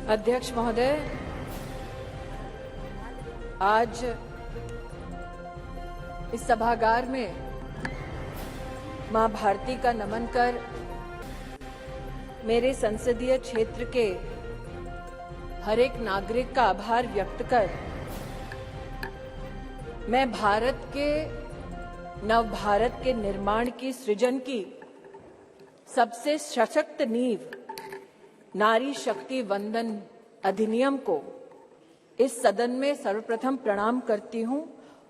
अध्यक्ष महोदय, आज इस सभागार में मां भारती का नमन कर मेरे संसदीय क्षेत्र के हर एक नागरिक का आभार व्यक्त कर मैं भारत के नव भारत के निर्माण की सृजन की सबसे सशक्त नींव नारी शक्ति वंदन अधिनियम को इस सदन में सर्वप्रथम प्रणाम करती हूं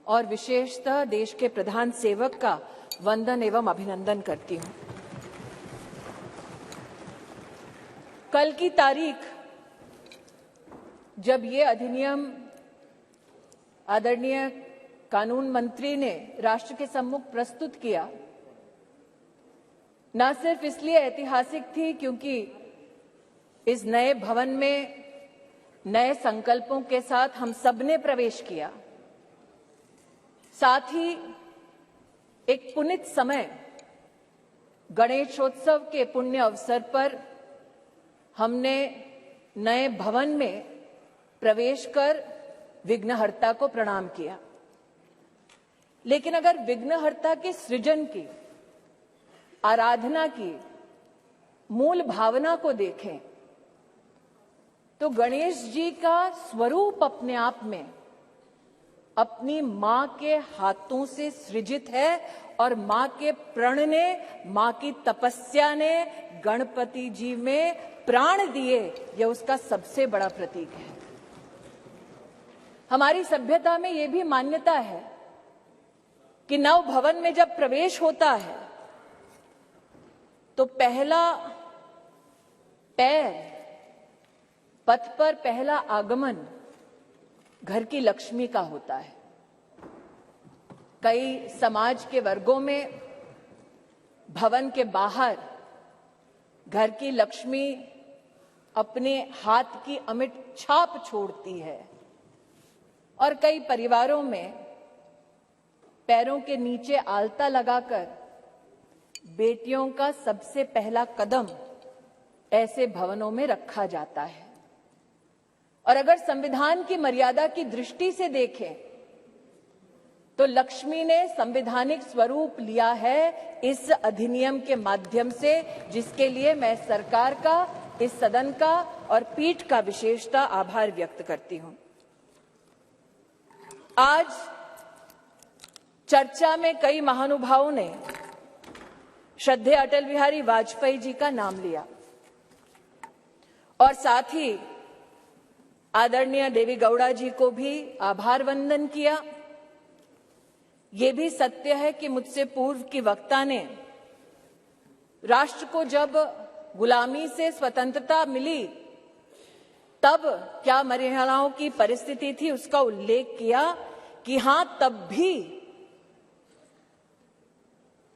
और विशेषतः देश के प्रधान सेवक का वंदन एवं अभिनंदन करती हूं। कल की तारीख जब ये अधिनियम आदरणीय कानून मंत्री ने राष्ट्र के सम्मुख प्रस्तुत किया, न सिर्फ इसलिए ऐतिहासिक थी क्योंकि इस नए भवन में नए संकल्पों के साथ हम सबने प्रवेश किया, साथ ही एक पुनीत समय गणेशोत्सव के पुण्य अवसर पर हमने नए भवन में प्रवेश कर विघ्नहर्ता को प्रणाम किया। लेकिन अगर विघ्नहर्ता के सृजन की, आराधना की मूल भावना को देखें तो गणेश जी का स्वरूप अपने आप में अपनी मां के हाथों से सृजित है और मां के प्रण ने, मां की तपस्या ने गणपति जी में प्राण दिए, यह उसका सबसे बड़ा प्रतीक है। हमारी सभ्यता में यह भी मान्यता है कि नव भवन में जब प्रवेश होता है तो पहला पैर, पथ पर पहला आगमन घर की लक्ष्मी का होता है। कई समाज के वर्गों में भवन के बाहर घर की लक्ष्मी अपने हाथ की अमिट छाप छोड़ती है और कई परिवारों में पैरों के नीचे आलता लगाकर बेटियों का सबसे पहला कदम ऐसे भवनों में रखा जाता है। और अगर संविधान की मर्यादा की दृष्टि से देखें तो लक्ष्मी ने संवैधानिक स्वरूप लिया है इस अधिनियम के माध्यम से, जिसके लिए मैं सरकार का, इस सदन का और पीठ का विशेषता आभार व्यक्त करती हूं। आज चर्चा में कई महानुभावों ने श्रद्धेय अटल बिहारी वाजपेयी जी का नाम लिया और साथ ही आदरणीय देवी गौड़ा जी को भी आभार वंदन किया। ये भी सत्य है कि मुझसे पूर्व की वक्ता ने राष्ट्र को जब गुलामी से स्वतंत्रता मिली तब क्या महिलाओं की परिस्थिति थी उसका उल्लेख किया कि हां, तब भी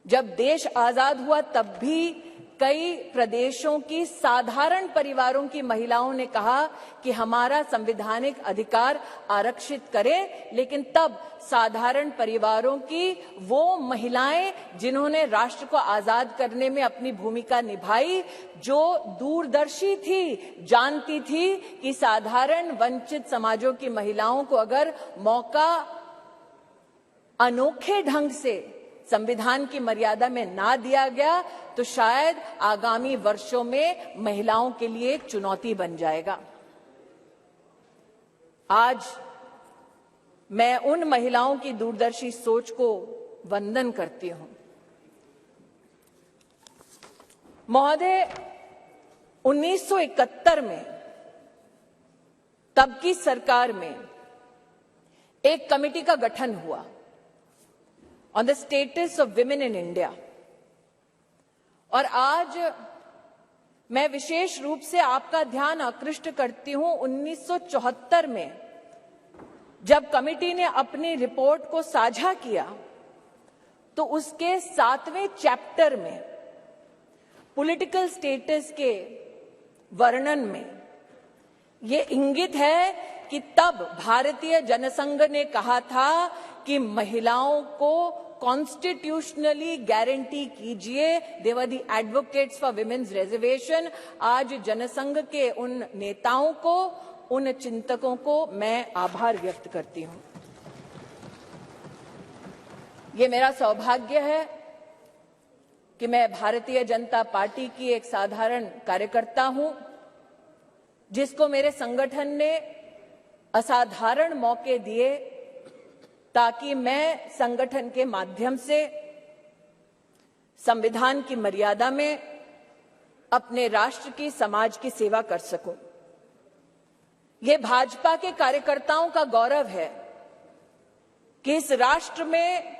जब देश आजाद हुआ तब भी कई प्रदेशों की साधारण परिवारों की महिलाओं ने कहा कि हमारा संवैधानिक अधिकार आरक्षित करें, लेकिन तब साधारण परिवारों की वो महिलाएं जिन्होंने राष्ट्र को आजाद करने में अपनी भूमिका निभाई, जो दूरदर्शी थी, जानती थी कि साधारण वंचित समाजों की महिलाओं को अगर मौका अनोखे ढंग से संविधान की मर्यादा में ना दिया गया तो शायद आगामी वर्षों में महिलाओं के लिए एक चुनौती बन जाएगा। आज मैं उन महिलाओं की दूरदर्शी सोच को वंदन करती हूं। महोदय, 1971 में तब की सरकार में एक कमेटी का गठन हुआ on the status of women in India, और आज मैं विशेष रूप से आपका ध्यान आकृष्ट करती हूं 1974 में जब कमेटी ने अपनी रिपोर्ट को साझा किया तो उसके 7वें चैप्टर में पॉलिटिकल स्टेटस के वर्णन में ये इंगित है कि तब भारतीय जनसंघ ने कहा था कि महिलाओं को कॉन्स्टिट्यूशनली गारंटी कीजिए। They were the advocates for women's reservation. आज जनसंघ के उन नेताओं को, उन चिंतकों को मैं आभार व्यक्त करती हूं। ये मेरा सौभाग्य है कि मैं भारतीय जनता पार्टी की एक साधारण कार्यकर्ता हूं, जिसको मेरे संगठन ने असाधारण मौके दिए ताकि मैं संगठन के माध्यम से संविधान की मर्यादा में अपने राष्ट्र की, समाज की सेवा कर सकूं। ये भाजपा के कार्यकर्ताओं का गौरव है कि इस राष्ट्र में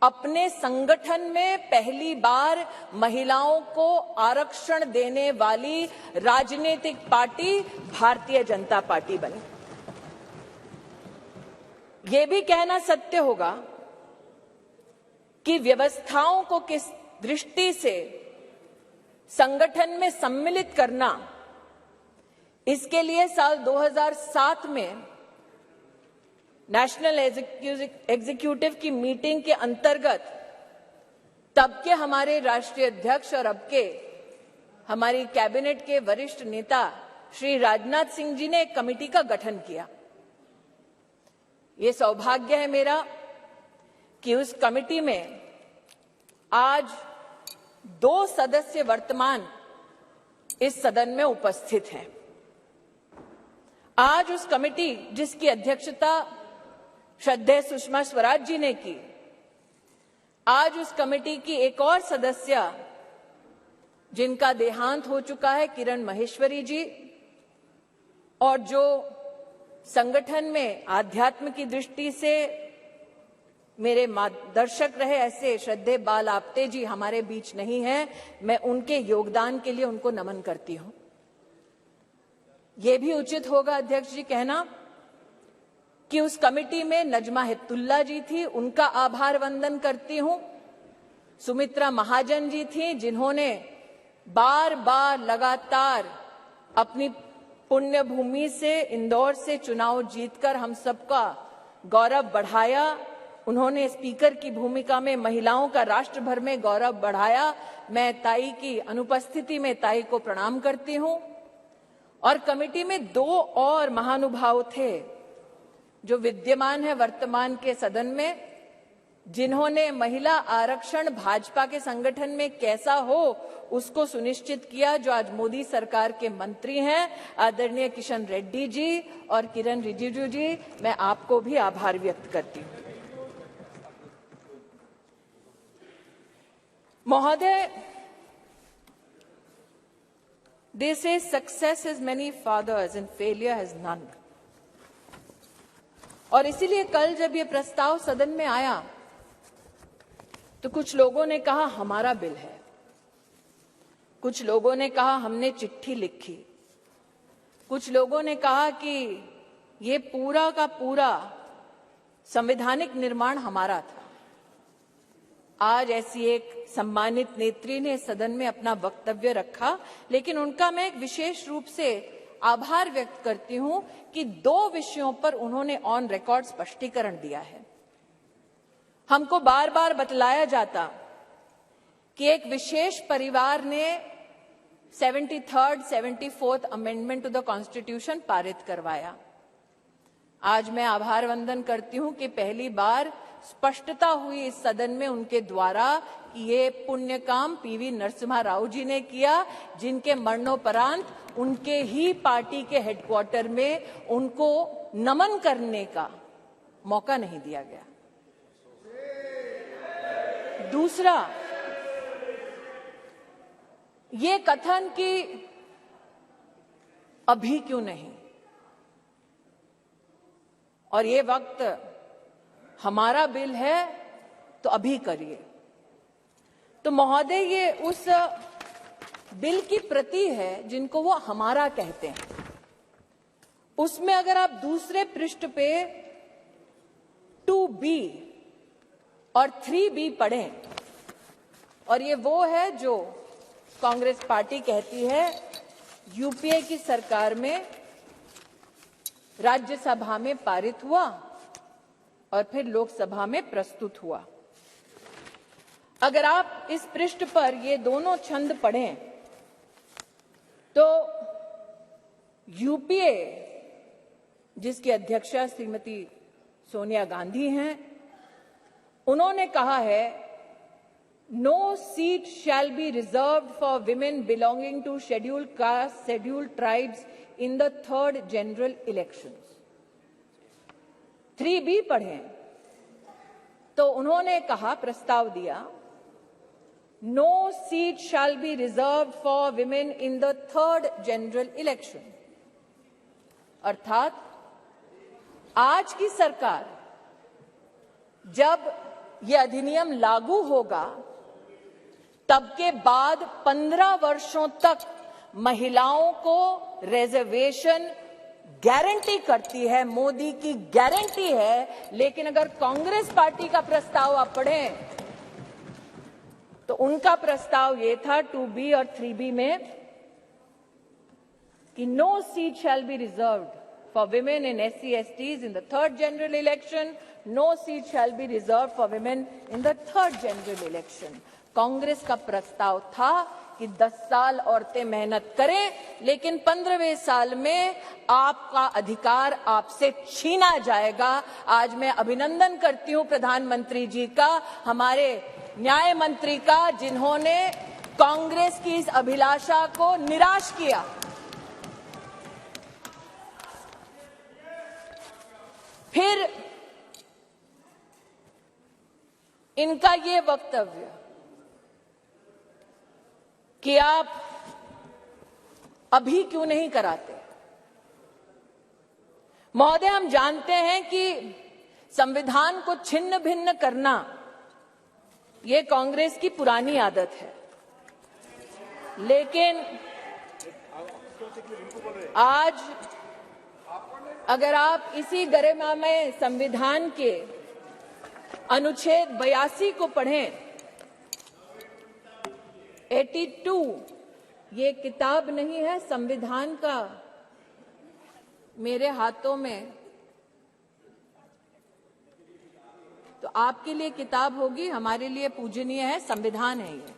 अपने संगठन में पहली बार महिलाओं को आरक्षण देने वाली राजनीतिक पार्टी भारतीय जनता पार्टी बनी। ये भी कहना सत्य होगा कि व्यवस्थाओं को किस दृष्टि से संगठन में सम्मिलित करना, इसके लिए साल 2007 में नेशनल एग्जीक्यूटिव की मीटिंग के अंतर्गत तब के हमारे राष्ट्रीय अध्यक्ष और अब के हमारी कैबिनेट के वरिष्ठ नेता श्री राजनाथ सिंह जी ने एक कमेटी का गठन किया। ये सौभाग्य है मेरा कि उस कमेटी में आज 2 सदस्य वर्तमान इस सदन में उपस्थित हैं। आज उस कमेटी जिसकी अध्यक्षता श्रद्धेय सुषमा स्वराज जी ने की, आज उस कमेटी की एक और सदस्य जिनका देहांत हो चुका है, किरण माहेश्वरी जी, और जो संगठन में आध्यात्म की दृष्टि से मेरे मार्गदर्शक रहे, ऐसे श्रद्धेय बाल आपटे जी हमारे बीच नहीं हैं। मैं उनके योगदान के लिए उनको नमन करती हूं। यह भी उचित होगा अध्यक्ष जी कहना कि उस कमेटी में नजमा हिप्तुल्ला जी थी, उनका आभार वंदन करती हूं। सुमित्रा महाजन जी थी, जिन्होंने बार बार लगातार अपनी पुण्य भूमि से, इंदौर से चुनाव जीतकर हम सबका गौरव बढ़ाया। उन्होंने स्पीकर की भूमिका में महिलाओं का राष्ट्र भर में गौरव बढ़ाया। मैं ताई की अनुपस्थिति में ताई को प्रणाम करती हूं। और कमेटी में 2 और महानुभाव थे जो विद्यमान है वर्तमान के सदन में, जिन्होंने महिला आरक्षण भाजपा के संगठन में कैसा हो उसको सुनिश्चित किया, जो आज मोदी सरकार के मंत्री हैं, आदरणीय किशन रेड्डी जी और किरण रिजिजू जी। मैं आपको भी आभार व्यक्त करती हूं। महोदय, they say success has many fathers and failure has none। और इसीलिए कल जब ये प्रस्ताव सदन में आया तो कुछ लोगों ने कहा हमारा बिल है, कुछ लोगों ने कहा हमने चिट्ठी लिखी, कुछ लोगों ने कहा कि ये पूरा का पूरा संवैधानिक निर्माण हमारा था। आज ऐसी एक सम्मानित नेत्री ने सदन में अपना वक्तव्य रखा, लेकिन उनका मैं एक विशेष रूप से आभार व्यक्त करती हूं कि 2 विषयों पर उन्होंने ऑन रिकॉर्ड स्पष्टीकरण दिया है। हमको बार बार बतलाया जाता कि एक विशेष परिवार ने 73rd, 74th amendment to the constitution पारित करवाया। आज मैं आभार वंदन करती हूं कि पहली बार स्पष्टता हुई इस सदन में उनके द्वारा कि ये पुण्य काम पीवी नरसिम्हा राव जी ने किया, जिनके मरणोपरांत उनके ही पार्टी के हेडक्वार्टर में उनको नमन करने का मौका नहीं दिया गया। दूसरा, ये कथन कि अभी क्यों नहीं और ये वक्त हमारा बिल है तो अभी करिए। तो महोदय, ये उस बिल की प्रति है जिनको वो हमारा कहते हैं। उसमें अगर आप दूसरे पृष्ठ पे 2B और 3B पढ़ें, और ये वो है जो कांग्रेस पार्टी कहती है यूपीए की सरकार में राज्यसभा में पारित हुआ और फिर लोकसभा में प्रस्तुत हुआ। अगर आप इस पृष्ठ पर ये दोनों छंद पढ़ें तो यूपीए, जिसकी अध्यक्षा श्रीमती सोनिया गांधी हैं, उन्होंने कहा है no seat shall be reserved for women belonging to scheduled caste, scheduled tribes in the 3rd general elections. 3B पढ़ें तो उन्होंने कहा, प्रस्ताव दिया, no seat shall be reserved for women in the 3rd general election. अर्थात आज की सरकार जब यह अधिनियम लागू होगा तब के बाद 15 वर्षों तक महिलाओं को रिजर्वेशन गारंटी करती है, मोदी की गारंटी है। लेकिन अगर कांग्रेस पार्टी का प्रस्ताव आप पढ़ें तो उनका प्रस्ताव ये था 2B और 3B में कि no seat shall be reserved for women in SC/STs in the 3rd general election, no seat shall be reserved for women in the 3rd general election। Congress का प्रस्ताव था कि 10 साल औरतें मेहनत करें, लेकिन 15वें साल में आपका अधिकार आपसे छीना जाएगा। आज मैं अभिनंदन करती हूं प्रधानमंत्री जी का, हमारे न्याय मंत्री का, जिन्होंने कांग्रेस की इस अभिलाषा को निराश किया। फिर इनका ये वक्तव्य कि आप अभी क्यों नहीं कराते। महोदय, हम जानते हैं कि संविधान को छिन्न भिन्न करना ये कांग्रेस की पुरानी आदत है, लेकिन आज अगर आप इसी गरिमामय संविधान के अनुच्छेद 82 को पढ़ें, 82, ये किताब नहीं है संविधान का, मेरे हाथों में, तो आपके लिए किताब होगी, हमारे लिए पूजनीय है, संविधान है ये।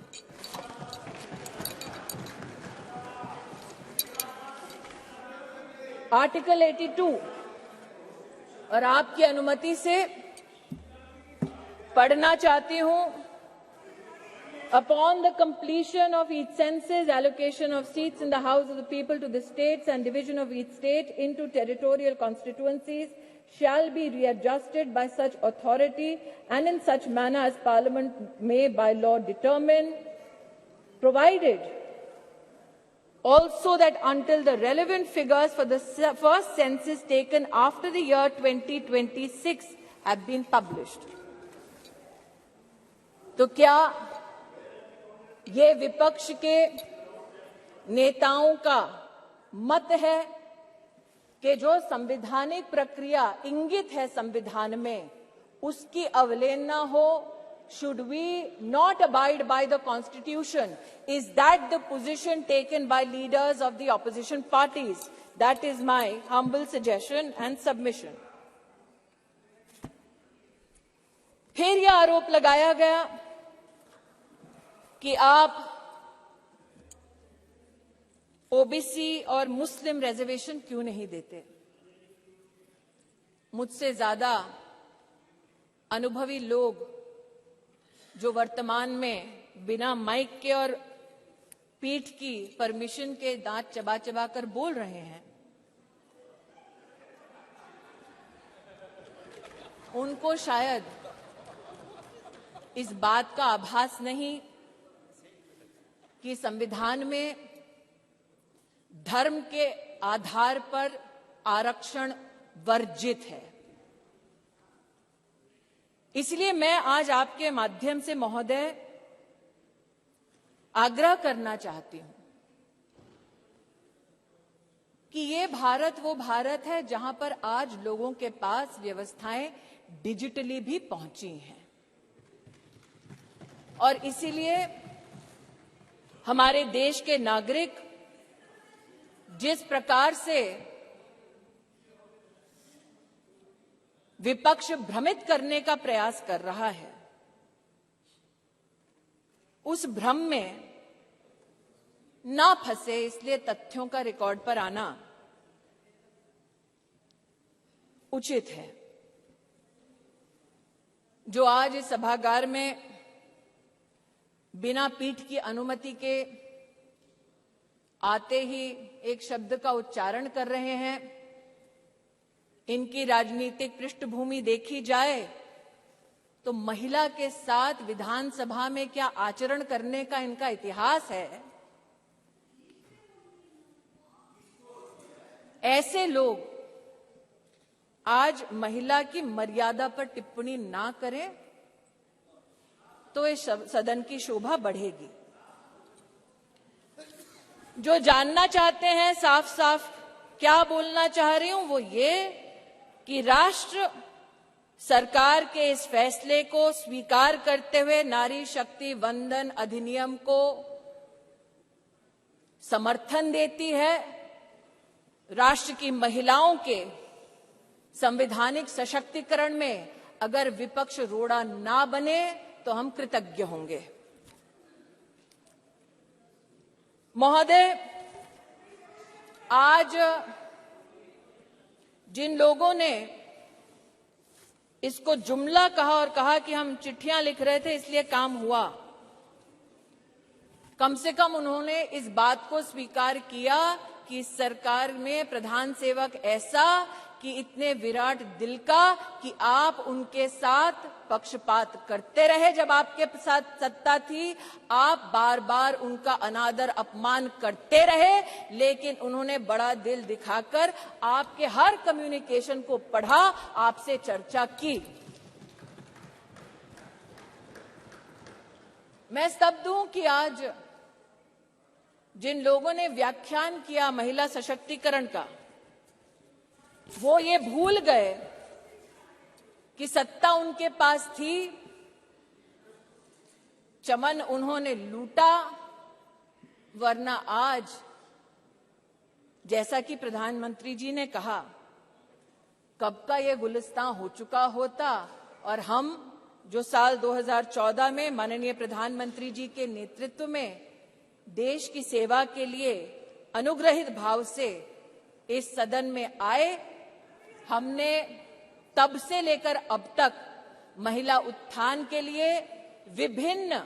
आर्टिकल 82, और आपकी अनुमति से पढ़ना चाहती हूं। Upon the completion of each census, allocation of seats in the House of the People to the states and division of each state into territorial constituencies shall be readjusted by such authority and in such manner as Parliament may by law determine, provided also that until the relevant figures for the first census taken after the year 2026 have been published। तो क्या ये विपक्ष के नेताओं का मत है कि जो संवैधानिक प्रक्रिया इंगित है संविधान में, उसकी अवहेलना हो? Should we not abide by the Constitution? Is that the position taken by leaders of the opposition parties? That is my humble suggestion and submission। फिर यह आरोप लगाया गया कि आप ओबीसी और मुस्लिम रिजर्वेशन क्यों नहीं देते। मुझसे ज्यादा अनुभवी लोग जो वर्तमान में बिना माइक के और पीठ की परमिशन के दांत चबा चबा कर बोल रहे हैं, उनको शायद इस बात का आभास नहीं कि संविधान में धर्म के आधार पर आरक्षण वर्जित है। इसलिए मैं आज आपके माध्यम से महोदय आग्रह करना चाहती हूं कि ये भारत वो भारत है जहां पर आज लोगों के पास व्यवस्थाएं डिजिटली भी पहुंची हैं, और इसीलिए हमारे देश के नागरिक जिस प्रकार से विपक्ष भ्रमित करने का प्रयास कर रहा है, उस भ्रम में ना फंसे, इसलिए तथ्यों का रिकॉर्ड पर आना उचित है। जो आज इस सभागार में बिना पीठ की अनुमति के आते ही एक शब्द का उच्चारण कर रहे हैं, इनकी राजनीतिक पृष्ठभूमि देखी जाए तो महिला के साथ विधानसभा में क्या आचरण करने का इनका इतिहास है। ऐसे लोग आज महिला की मर्यादा पर टिप्पणी ना करें तो इस सदन की शोभा बढ़ेगी। जो जानना चाहते हैं साफ साफ क्या बोलना चाह रही हूं, वो ये कि राष्ट्र सरकार के इस फैसले को स्वीकार करते हुए नारी शक्ति वंदन अधिनियम को समर्थन देती है। राष्ट्र की महिलाओं के संवैधानिक सशक्तिकरण में अगर विपक्ष रोड़ा ना बने तो हम कृतज्ञ होंगे। महोदय, आज जिन लोगों ने इसको जुमला कहा और कहा कि हम चिट्ठियां लिख रहे थे इसलिए काम हुआ, कम से कम उन्होंने इस बात को स्वीकार किया कि सरकार में प्रधान सेवक ऐसा कि इतने विराट दिल का कि आप उनके साथ पक्षपात करते रहे। जब आपके साथ सत्ता थी आप बार बार उनका अनादर अपमान करते रहे, लेकिन उन्होंने बड़ा दिल दिखाकर आपके हर कम्युनिकेशन को पढ़ा, आपसे चर्चा की। मैं स्तब्ध हूं कि आज जिन लोगों ने व्याख्यान किया महिला सशक्तिकरण का, वो ये भूल गए कि सत्ता उनके पास थी, चमन उन्होंने लूटा, वरना आज जैसा कि प्रधानमंत्री जी ने कहा कब का ये गुलिस्तां हो चुका होता और हम जो साल 2014 में माननीय प्रधानमंत्री जी के नेतृत्व में देश की सेवा के लिए अनुग्रहित भाव से इस सदन में आए, हमने तब से लेकर अब तक महिला उत्थान के लिए विभिन्न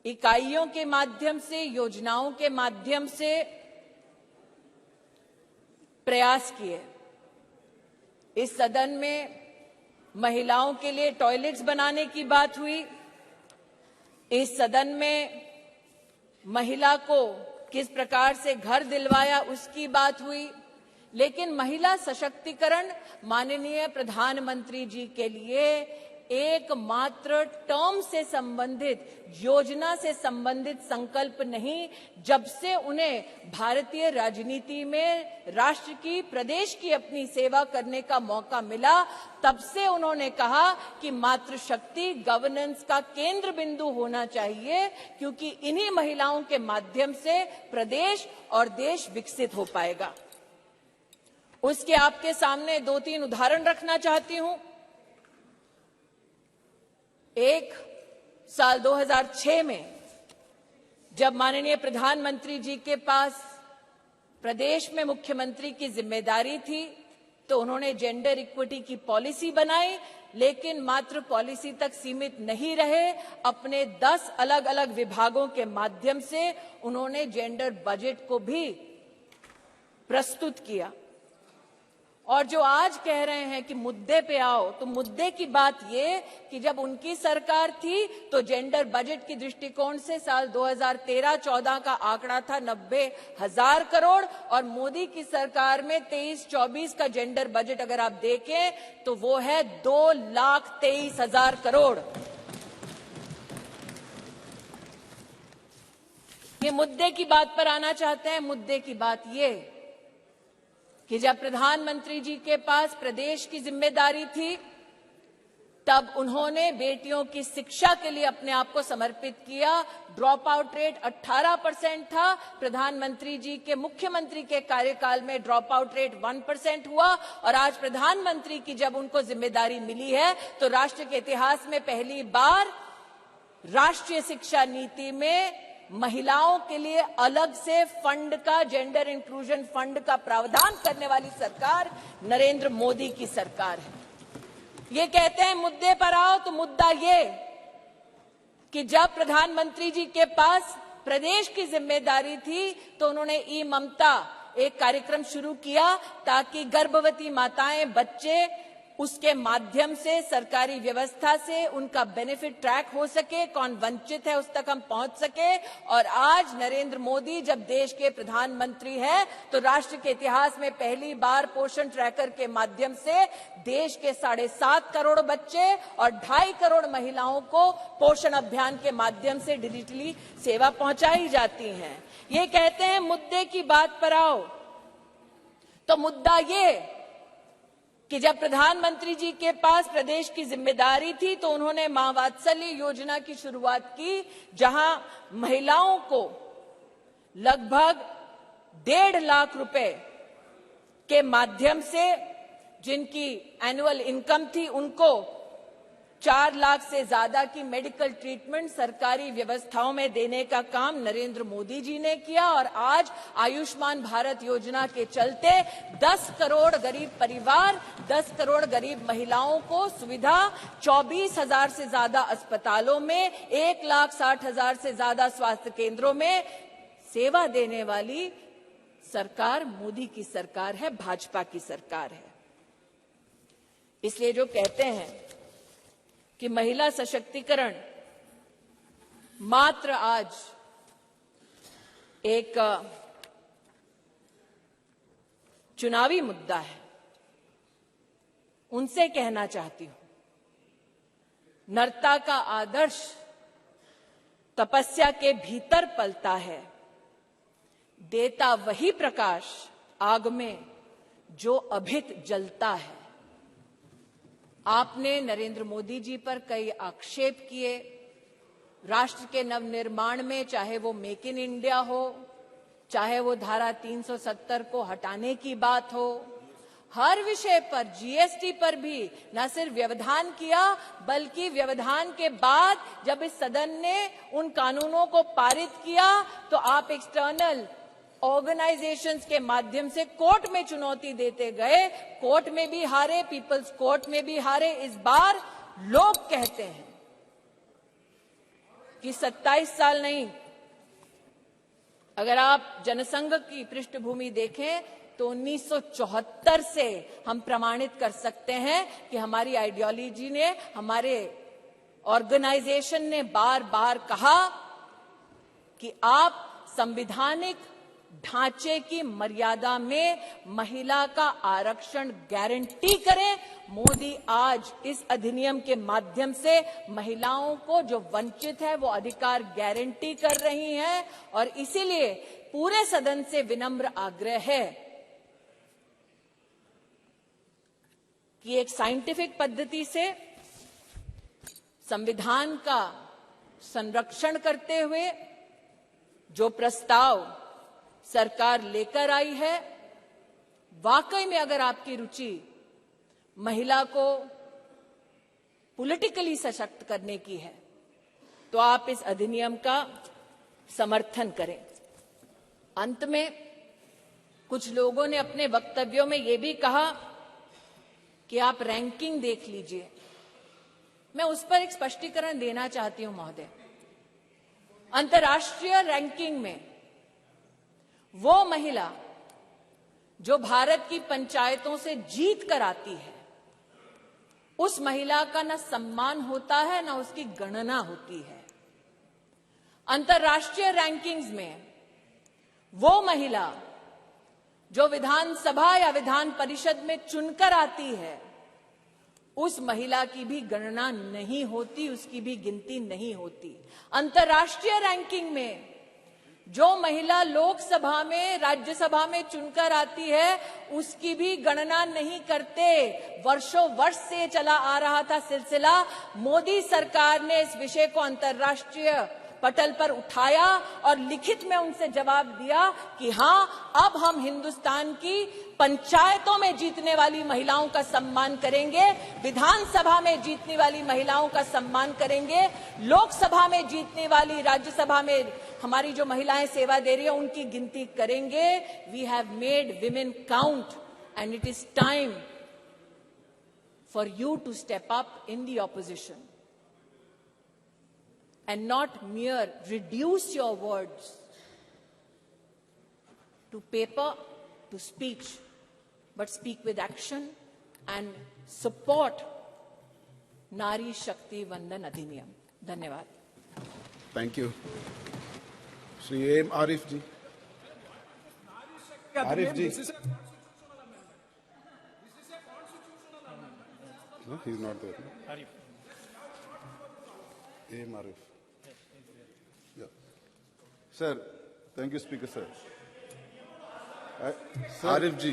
इकाइयों के माध्यम से, योजनाओं के माध्यम से प्रयास किए। इस सदन में महिलाओं के लिए टॉयलेट्स बनाने की बात हुई, इस सदन में महिला को किस प्रकार से घर दिलवाया उसकी बात हुई, लेकिन महिला सशक्तिकरण माननीय प्रधानमंत्री जी के लिए एकमात्र टर्म से संबंधित, योजना से संबंधित संकल्प नहीं। जब से उन्हें भारतीय राजनीति में राष्ट्र की, प्रदेश की अपनी सेवा करने का मौका मिला, तब से उन्होंने कहा कि मातृशक्ति गवर्नेंस का केंद्र बिंदु होना चाहिए, क्योंकि इन्हीं महिलाओं के माध्यम से प्रदेश और देश विकसित हो पाएगा। उसके आपके सामने 2-3 उदाहरण रखना चाहती हूं। एक, साल 2006 में जब माननीय प्रधानमंत्री जी के पास प्रदेश में मुख्यमंत्री की जिम्मेदारी थी तो उन्होंने जेंडर इक्विटी की पॉलिसी बनाई, लेकिन मात्र पॉलिसी तक सीमित नहीं रहे, अपने 10 अलग अलग विभागों के माध्यम से उन्होंने जेंडर बजट को भी प्रस्तुत किया। और जो आज कह रहे हैं कि मुद्दे पे आओ, तो मुद्दे की बात ये कि जब उनकी सरकार थी तो जेंडर बजट की दृष्टिकोण से साल 2013-14 का आंकड़ा था 90,000 करोड़ और मोदी की सरकार में 23-24 का जेंडर बजट अगर आप देखें तो वो है 2,23,000 करोड़। ये मुद्दे की बात पर आना चाहते हैं। मुद्दे की बात ये कि जब प्रधानमंत्री जी के पास प्रदेश की जिम्मेदारी थी तब उन्होंने बेटियों की शिक्षा के लिए अपने आप को समर्पित किया। ड्रॉप आउट रेट 18% था। प्रधानमंत्री जी के, मुख्यमंत्री के कार्यकाल में ड्रॉप आउट रेट 1% हुआ और आज प्रधानमंत्री की जब उनको जिम्मेदारी मिली है तो राष्ट्र के इतिहास में पहली बार राष्ट्रीय शिक्षा नीति में महिलाओं के लिए अलग से फंड का, जेंडर इंक्लूजन फंड का प्रावधान करने वाली सरकार नरेंद्र मोदी की सरकार है। ये कहते हैं मुद्दे पर आओ, तो मुद्दा ये कि जब प्रधानमंत्री जी के पास प्रदेश की जिम्मेदारी थी तो उन्होंने ई ममता एक कार्यक्रम शुरू किया ताकि गर्भवती माताएं, बच्चे उसके माध्यम से सरकारी व्यवस्था से उनका बेनिफिट ट्रैक हो सके, कौन वंचित है उस तक हम पहुंच सके। और आज नरेंद्र मोदी जब देश के प्रधानमंत्री हैं तो राष्ट्र के इतिहास में पहली बार पोषण ट्रैकर के माध्यम से देश के 7.5 करोड़ बच्चे और 2.5 करोड़ महिलाओं को पोषण अभियान के माध्यम से डिजिटली सेवा पहुंचाई जाती है। ये कहते हैं मुद्दे की बात पर आओ, तो मुद्दा ये कि जब प्रधानमंत्री जी के पास प्रदेश की जिम्मेदारी थी तो उन्होंने मां वात्सल्य योजना की शुरुआत की, जहां महिलाओं को लगभग 1.5 लाख रुपए के माध्यम से जिनकी एनुअल इनकम थी उनको 4 लाख से ज्यादा की मेडिकल ट्रीटमेंट सरकारी व्यवस्थाओं में देने का काम नरेंद्र मोदी जी ने किया। और आज आयुष्मान भारत योजना के चलते 10 करोड़ गरीब परिवार, 10 करोड़ गरीब महिलाओं को सुविधा, 24,000 से ज्यादा अस्पतालों में, 1,60,000 से ज्यादा स्वास्थ्य केंद्रों में सेवा देने वाली सरकार मोदी की सरकार है, भाजपा की सरकार है। इसलिए जो कहते हैं कि महिला सशक्तिकरण मात्र आज एक चुनावी मुद्दा है, उनसे कहना चाहती हूं, नरता का आदर्श तपस्या के भीतर पलता है, देता वही प्रकाश आग में जो अभित जलता है। आपने नरेंद्र मोदी जी पर कई आक्षेप किए राष्ट्र के नवनिर्माण में, चाहे वो मेक इन इंडिया हो, चाहे वो धारा 370 को हटाने की बात हो, हर विषय पर, जीएसटी पर भी न सिर्फ व्यवधान किया बल्कि व्यवधान के बाद जब इस सदन ने उन कानूनों को पारित किया तो आप एक्सटर्नल ऑर्गेनाइजेशंस के माध्यम से कोर्ट में चुनौती देते गए, कोर्ट में भी हारे, पीपल्स कोर्ट में भी हारे। इस बार लोग कहते हैं कि 27 साल नहीं, अगर आप जनसंघ की पृष्ठभूमि देखें तो 1974 से हम प्रमाणित कर सकते हैं कि हमारी आइडियोलॉजी ने, हमारे ऑर्गेनाइजेशन ने बार बार कहा कि आप संवैधानिक ढांचे की मर्यादा में महिला का आरक्षण गारंटी करें। मोदी आज इस अधिनियम के माध्यम से महिलाओं को जो वंचित है वो अधिकार गारंटी कर रही हैं। और इसीलिए पूरे सदन से विनम्र आग्रह है कि एक साइंटिफिक पद्धति से संविधान का संरक्षण करते हुए जो प्रस्ताव सरकार लेकर आई है, वाकई में अगर आपकी रुचि महिला को पॉलिटिकली सशक्त करने की है तो आप इस अधिनियम का समर्थन करें। अंत में कुछ लोगों ने अपने वक्तव्यों में यह भी कहा कि आप रैंकिंग देख लीजिए। मैं उस पर एक स्पष्टीकरण देना चाहती हूं महोदय। अंतर्राष्ट्रीय रैंकिंग में वो महिला जो भारत की पंचायतों से जीत कर आती है, उस महिला का न सम्मान होता है न उसकी गणना होती है। अंतर्राष्ट्रीय रैंकिंग्स में वो महिला जो विधानसभा या विधान परिषद में चुनकर आती है, उस महिला की भी गणना नहीं होती, उसकी भी गिनती नहीं होती। अंतर्राष्ट्रीय रैंकिंग में जो महिला लोकसभा में, राज्यसभा में चुनकर आती है, उसकी भी गणना नहीं करते। वर्षों वर्ष से चला आ रहा था सिलसिला। मोदी सरकार ने इस विषय को अंतर्राष्ट्रीय पटल पर उठाया और लिखित में उनसे जवाब दिया कि हां, अब हम हिंदुस्तान की पंचायतों में जीतने वाली महिलाओं का सम्मान करेंगे, विधानसभा में जीतने वाली महिलाओं का सम्मान करेंगे, लोकसभा में जीतने वाली, राज्यसभा में हमारी जो महिलाएं सेवा दे रही है उनकी गिनती करेंगे। We have made women count and it is time for you to step up in the opposition and not mere reduce your words to paper, to speech, but speak with action and support Nari Shakti Vandan Adhiniyam. Dhanyawad. Thank you. Shri A.M. Arif ji. Arif ji. No, he's not there. Arif. A.M. Arif. Yeah. Sir, thank you, Speaker, sir. Arif ji.